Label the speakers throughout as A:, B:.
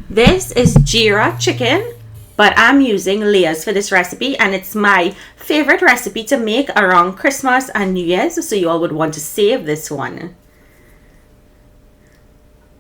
A: This is Geera chicken, but I'm using layers for this recipe, and it's my favorite recipe to make around Christmas and New Year's, so you all would want to save this one.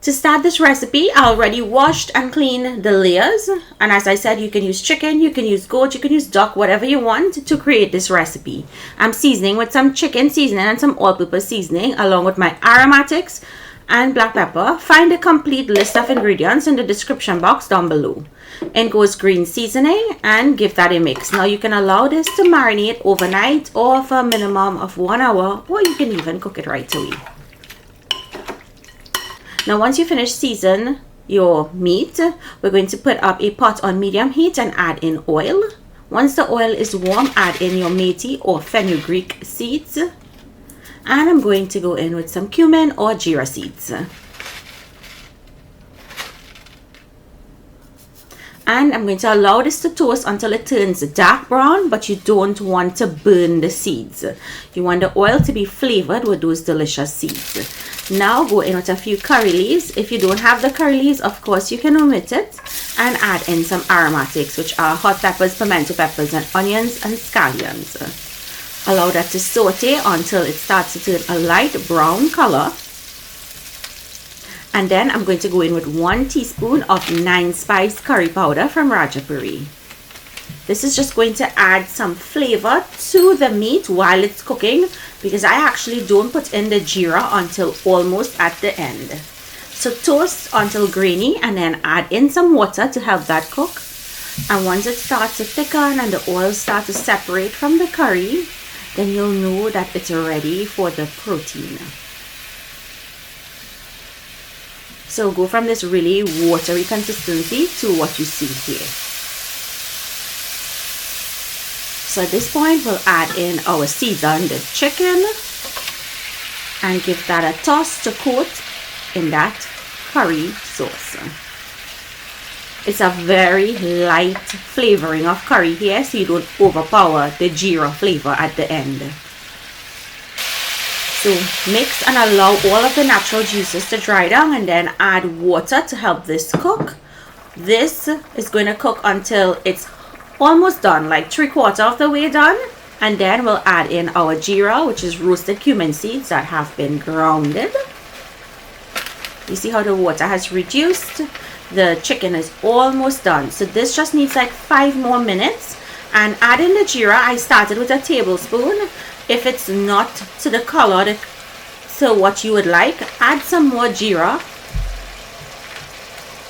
A: To start this recipe, I already washed and cleaned the layers, and as I said, you can use chicken, you can use goat, you can use duck, whatever you want to create this recipe. I'm seasoning with some chicken seasoning and some all-purpose seasoning along with my aromatics and black pepper. Find a complete list of ingredients in the description box down below. In goes green seasoning, and give that a mix. Now you can allow this to marinate overnight or for a minimum of 1 hour, or you can even cook it right away. Now once you finish season your meat, we're going to put up a pot on medium heat and add in oil. Once the oil is warm, add in your methi or fenugreek seeds. And I'm going to go in with some cumin or Geera seeds. And I'm going to allow this to toast until it turns dark brown, but you don't want to burn the seeds. You want the oil to be flavored with those delicious seeds. Now go in with a few curry leaves. If you don't have the curry leaves, of course you can omit it, and add in some aromatics, which are hot peppers, pimento peppers, and onions and scallions. Allow that to saute until it starts to turn a light brown color. And then I'm going to go in with 1 teaspoon of 9 spice curry powder from Rajapuri. This is just going to add some flavor to the meat while it's cooking, because I actually don't put in the Geera until almost at the end. So toast until grainy and then add in some water to help that cook. And once it starts to thicken and the oil starts to separate from the curry, then you'll know that it's ready for the protein. So go from this really watery consistency to what you see here. So at this point, we'll add in our seasoned chicken and give that a toss to coat in that curry sauce. It's a very light flavoring of curry here, so you don't overpower the Geera flavor at the end. So mix and allow all of the natural juices to dry down, and then add water to help this cook. This is going to cook until it's almost done, like 3/4 of the way done. And then we'll add in our Geera, which is roasted cumin seeds that have been grounded. You see how the water has reduced? The chicken is almost done, so this just needs like 5 more minutes. And add in the Geera. I started with a tablespoon. If it's not to the color so what you would like, add some more Geera.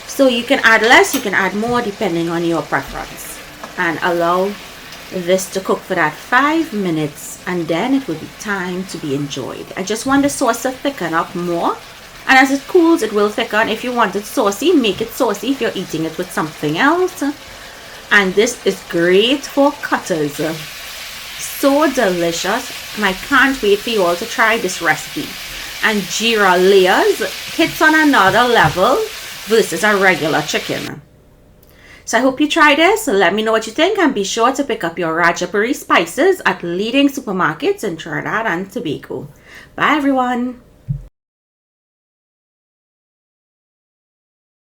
A: So you can add less, you can add more depending on your preference, and allow this to cook for that 5 minutes, and then it will be time to be enjoyed. I just want the sauce to thicken up more. And as it cools, it will thicken. If you want it saucy, make it saucy if you're eating it with something else. And this is great for cutters. So delicious. And I can't wait for you all to try this recipe. And Geera layers hits on another level versus a regular chicken. So I hope you try this. Let me know what you think, and be sure to pick up your Rajapuri spices at leading supermarkets in Trinidad and Tobago. Bye everyone.